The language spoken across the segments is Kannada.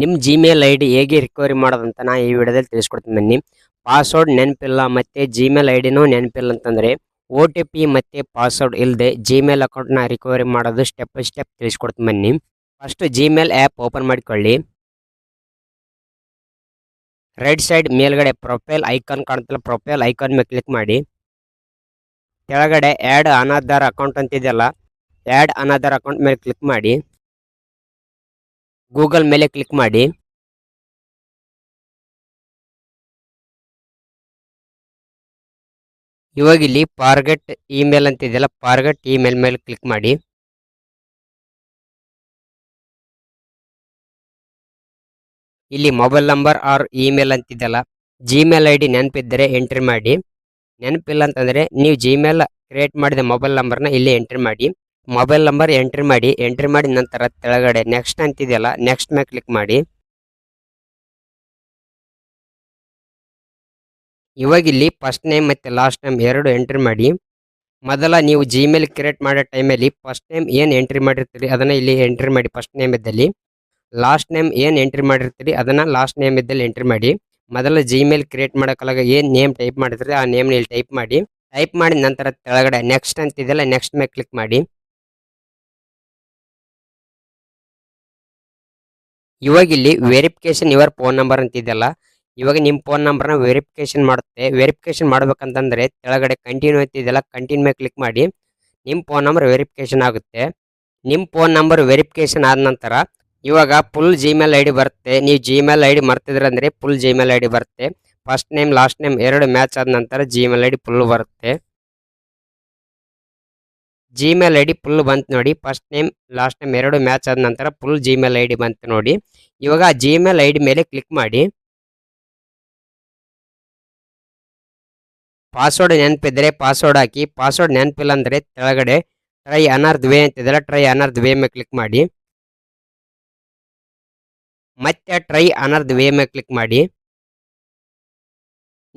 ನಿಮ್ಮ ಜಿಮೇಲ್ ಐ ಡಿ ಹೇಗೆ ರಿಕವರಿ ಮಾಡೋದಂತ ನಾ ಈ ವಿಡಿಯೋದಲ್ಲಿ ತಿಳಿಸ್ಕೊಡ್ತೀನಿ ಬನ್ನಿ. ಪಾಸ್ವರ್ಡ್ ನೆನಪಿಲ್ಲ ಮತ್ತು ಜಿಮೇಲ್ ಐ ಡಿನೂ ನೆನಪಿಲ್ಲ ಅಂತಂದರೆ OTP ಮತ್ತು ಪಾಸ್ವರ್ಡ್ ಇಲ್ಲದೆ ಜಿಮೇಲ್ ಅಕೌಂಟ್ನ ರಿಕವರಿ ಮಾಡೋದು ಸ್ಟೆಪ್ ಬೈ ಸ್ಟೆಪ್ ತಿಳಿಸ್ಕೊಡ್ತೀನಿ ಬನ್ನಿ. ಫಸ್ಟ್ ಜಿಮೇಲ್ ಆ್ಯಪ್ ಓಪನ್ ಮಾಡಿಕೊಳ್ಳಿ. ರೈಟ್ ಸೈಡ್ ಮೇಲ್ಗಡೆ ಪ್ರೊಫೈಲ್ ಐಕಾನ್ ಕಾಣುತ್ತಲ್ಲ, ಪ್ರೊಫೈಲ್ ಐಕಾನ್ ಮೇಲೆ ಕ್ಲಿಕ್ ಮಾಡಿ. ಕೆಳಗಡೆ ಆ್ಯಡ್ ಅನದರ್ ಅಕೌಂಟ್ ಅಂತಿದೆಯಲ್ಲ, ಆ್ಯಡ್ ಅನದರ್ ಅಕೌಂಟ್ ಮೇಲೆ ಕ್ಲಿಕ್ ಮಾಡಿ. ಗೂಗಲ್ ಮೇಲೆ ಕ್ಲಿಕ್ ಮಾಡಿ. ಇವಾಗ ಇಲ್ಲಿ ಫಾರ್ಗೆಟ್ ಇಮೇಲ್ ಅಂತಿದೆಯಲ್ಲ, ಫಾರ್ಗೆಟ್ ಇಮೇಲ್ ಮೇಲೆ ಕ್ಲಿಕ್ ಮಾಡಿ. ಇಲ್ಲಿ ಮೊಬೈಲ್ ನಂಬರ್ ಆರ್ ಇಮೇಲ್ ಅಂತಿದೆಯಲ್ಲ, ಜಿಮೇಲ್ ಐ ಡಿ ನೆನಪಿದ್ದರೆ ಎಂಟ್ರಿ ಮಾಡಿ. ನೆನಪಿಲ್ಲ ಅಂತಂದರೆ ನೀವು ಜಿಮೇಲ್ ಕ್ರಿಯೇಟ್ ಮಾಡಿದ ಮೊಬೈಲ್ ನಂಬರ್ನ ಇಲ್ಲಿ ಎಂಟ್ರಿ ಮಾಡಿ. ಮೊಬೈಲ್ ನಂಬರ್ ಎಂಟ್ರಿ ಮಾಡಿ. ಎಂಟ್ರಿ ಮಾಡಿ ನಂತರ ಕೆಳಗಡೆ ನೆಕ್ಸ್ಟ್ ಅಂತಿದೆಯಲ್ಲ, ನೆಕ್ಸ್ಟ್ ಮೇಲೆ ಕ್ಲಿಕ್ ಮಾಡಿ. ಇವಾಗ ಇಲ್ಲಿ ಫಸ್ಟ್ ನೇಮ್ ಮತ್ತು ಲಾಸ್ಟ್ ನೇಮ್ ಎರಡು ಎಂಟ್ರಿ ಮಾಡಿ. ಮೊದಲ ನೀವು ಜಿಮೇಲ್ ಕ್ರಿಯೇಟ್ ಮಾಡೋ ಟೈಮಲ್ಲಿ ಫಸ್ಟ್ ನೇಮ್ ಏನು ಎಂಟ್ರಿ ಮಾಡಿರ್ತೀರಿ ಅದನ್ನು ಇಲ್ಲಿ ಎಂಟ್ರಿ ಮಾಡಿ ಫಸ್ಟ್ ನೇಮ್ ಇದ್ದಲ್ಲಿ. ಲಾಸ್ಟ್ ನೇಮ್ ಏನು ಎಂಟ್ರಿ ಮಾಡಿರ್ತೀರಿ ಅದನ್ನು ಲಾಸ್ಟ್ ನೇಮ್ ಇದ್ದಲ್ಲಿ ಎಂಟ್ರಿ ಮಾಡಿ. ಮೊದಲ ಜಿಮೇಲ್ ಕ್ರಿಯೇಟ್ ಮಾಡೋಕ್ಕಾಗ ಏನು ನೇಮ್ ಟೈಪ್ ಮಾಡಿರ್ತೀರಿ ಆ ನೇಮ್ನ ಇಲ್ಲಿ ಟೈಪ್ ಮಾಡಿ. ಟೈಪ್ ಮಾಡಿದ ನಂತರ ಕೆಳಗಡೆ ನೆಕ್ಸ್ಟ್ ಅಂತಿದೆಯಲ್ಲ, ನೆಕ್ಸ್ಟ್ ಮೇಲೆ ಕ್ಲಿಕ್ ಮಾಡಿ. ಇವಾಗ ಇಲ್ಲಿ ವೆರಿಫಿಕೇಶನ್ ಯುವರ್ ಫೋನ್ ನಂಬರ್ ಅಂತಿದೆಯಲ್ಲ, ಇವಾಗ ನಿಮ್ಮ ಫೋನ್ ನಂಬರ್ನ ವೆರಿಫಿಕೇಶನ್ ಮಾಡುತ್ತೆ. ವೆರಿಫಿಕೇಶನ್ ಮಾಡ್ಬೇಕಂತಂದರೆ ಕೆಳಗಡೆ ಕಂಟಿನ್ಯೂ ಅಂತಿದೆಯಲ್ಲ, ಕಂಟಿನ್ಯೂ ಮೇಲೆ ಕ್ಲಿಕ್ ಮಾಡಿ. ನಿಮ್ಮ ಫೋನ್ ನಂಬರ್ ವೆರಿಫಿಕೇಶನ್ ಆಗುತ್ತೆ. ನಿಮ್ಮ ಫೋನ್ ನಂಬರ್ ವೆರಿಫಿಕೇಶನ್ ಆದ ನಂತರ ಇವಾಗ ಫುಲ್ ಜಿಮೇಲ್ ಐ ಡಿ ಬರುತ್ತೆ. ನೀವು ಜಿಮೇಲ್ ಐ ಡಿ ಮರ್ತಿದ್ರೆ ಅಂದರೆ ಫುಲ್ ಜಿಮೇಲ್ ಐ ಡಿ ಬರುತ್ತೆ. ಫಸ್ಟ್ ನೇಮ್ ಲಾಸ್ಟ್ ನೇಮ್ ಎರಡು ಮ್ಯಾಚ್ ಆದ ನಂತರ ಜಿಮೇಲ್ ಐ ಡಿ ಫುಲ್ ಬರುತ್ತೆ. ಜಿಮೇಲ್ ಐ ಡಿ ಫುಲ್ ಬಂತು ನೋಡಿ. ಫಸ್ಟ್ ನೇಮ್ ಲಾಸ್ಟ್ ನೇಮ್ ಎರಡು ಮ್ಯಾಚ್ ಆದ ನಂತರ ಫುಲ್ ಜಿಮೇಲ್ ಐ ಡಿ ಬಂತು ನೋಡಿ. ಇವಾಗ ಆ ಜಿಮೇಲ್ ಐ ಡಿ ಮೇಲೆ ಕ್ಲಿಕ್ ಮಾಡಿ. ಪಾಸ್ವರ್ಡ್ ನೆನಪಿದ್ರೆ ಪಾಸ್ವರ್ಡ್ ಹಾಕಿ. ಪಾಸ್ವರ್ಡ್ ನೆನಪಿಲ್ಲ ಅಂದರೆ ಕೆಳಗಡೆ ಟ್ರೈ ಅನರ್ದ್ ವೇ ಅಂತಿದೆಯಲ್ಲ, ಟ್ರೈ ಅನರ್ದ್ ವೇ ಮೇಲೆ ಕ್ಲಿಕ್ ಮಾಡಿ. ಮತ್ತೆ ಟ್ರೈ ಅನರ್ದ್ ವೇ ಮೇಲೆ ಕ್ಲಿಕ್ ಮಾಡಿ.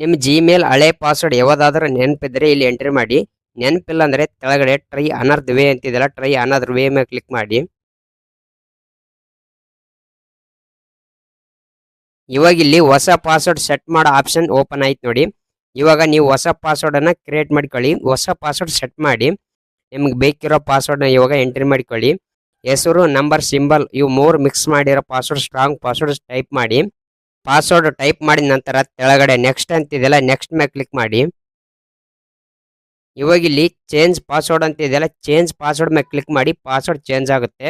ನಿಮ್ಮ ಜಿಮೇಲ್ ಹಳೆ ಪಾಸ್ವರ್ಡ್ ಯಾವುದಾದ್ರೂ ನೆನಪಿದ್ರೆ ಇಲ್ಲಿ ಎಂಟ್ರಿ ಮಾಡಿ. ನೆನಪಿಲ್ಲ ಅಂದರೆ ಕೆಳಗಡೆ ಟ್ರೈ ಅನರ್ದ್ ವೇ ಅಂತಿದೆಯಲ್ಲ, ಟ್ರೈ ಅನರ್ದ್ ವೇ ಮೇಲೆ ಕ್ಲಿಕ್ ಮಾಡಿ. ಇವಾಗ ಇಲ್ಲಿ ಹೊಸ ಪಾಸ್ವರ್ಡ್ ಸೆಟ್ ಮಾಡೋ ಆಪ್ಷನ್ ಓಪನ್ ಆಯ್ತು ನೋಡಿ. ಇವಾಗ ನೀವು ಹೊಸ ಪಾಸ್ವರ್ಡನ್ನು ಕ್ರಿಯೇಟ್ ಮಾಡ್ಕೊಳ್ಳಿ. ಹೊಸ ಪಾಸ್ವರ್ಡ್ ಸೆಟ್ ಮಾಡಿ ನಿಮ್ಗೆ ಬೇಕಿರೋ ಪಾಸ್ವರ್ಡ್ನ ಇವಾಗ ಎಂಟ್ರಿ ಮಾಡ್ಕೊಳ್ಳಿ. ಹೆಸರು, ನಂಬರ್, ಸಿಂಬಲ್ ಇವು ಮೂರು ಮಿಕ್ಸ್ ಮಾಡಿರೋ ಪಾಸ್ವರ್ಡ್, ಸ್ಟ್ರಾಂಗ್ ಪಾಸ್ವರ್ಡ್ ಟೈಪ್ ಮಾಡಿ. ಪಾಸ್ವರ್ಡ್ ಟೈಪ್ ಮಾಡಿದ ನಂತರ ಕೆಳಗಡೆ ನೆಕ್ಸ್ಟ್ ಅಂತಿದೆಯಲ್ಲ, ನೆಕ್ಸ್ಟ್ ಮೇಲೆ ಕ್ಲಿಕ್ ಮಾಡಿ. ಇವಾಗ ಇಲ್ಲಿ ಚೇಂಜ್ ಪಾಸ್ವರ್ಡ್ ಅಂತಿದೆಯಲ್ಲ, ಚೇಂಜ್ ಪಾಸ್ವರ್ಡ್ ಮೇಲೆ ಕ್ಲಿಕ್ ಮಾಡಿ. ಪಾಸ್ವರ್ಡ್ ಚೇಂಜ್ ಆಗುತ್ತೆ.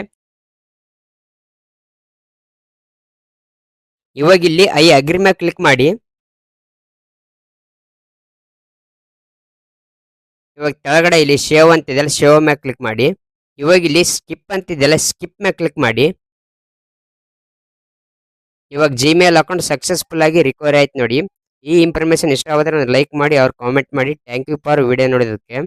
ಇವಾಗ ಇಲ್ಲಿ ಐ ಅಗ್ರಿ ಮೇಲೆ ಕ್ಲಿಕ್ ಮಾಡಿ. ಇವಾಗ ಕೆಳಗಡೆ ಇಲ್ಲಿ ಶೇವ್ ಅಂತಿದೆಯಲ್ಲ, ಶೇವ್ ಮೇಲೆ ಕ್ಲಿಕ್ ಮಾಡಿ. ಇವಾಗ ಇಲ್ಲಿ ಸ್ಕಿಪ್ ಅಂತಿದೆಯಲ್ಲ, ಸ್ಕಿಪ್ ಮೇಲೆ ಕ್ಲಿಕ್ ಮಾಡಿ. ಇವಾಗ ಜಿಮೇಲ್ ಅಕೌಂಟ್ ಸಕ್ಸಸ್ಫುಲ್ ಆಗಿ ರಿಕವರಿ ಆಯ್ತು ನೋಡಿ. ಈ ಇನ್ಫಾರ್ಮೇಶನ್ ಇಷ್ಟ ಆದ್ರೆ ಲೈಕ್ ಮಾಡಿ, ಅವ್ರು ಕಾಮೆಂಟ್ ಮಾಡಿ. ಥ್ಯಾಂಕ್ ಯು ಫಾರ್ ವಿಡಿಯೋ ನೋಡೋದಕ್ಕೆ.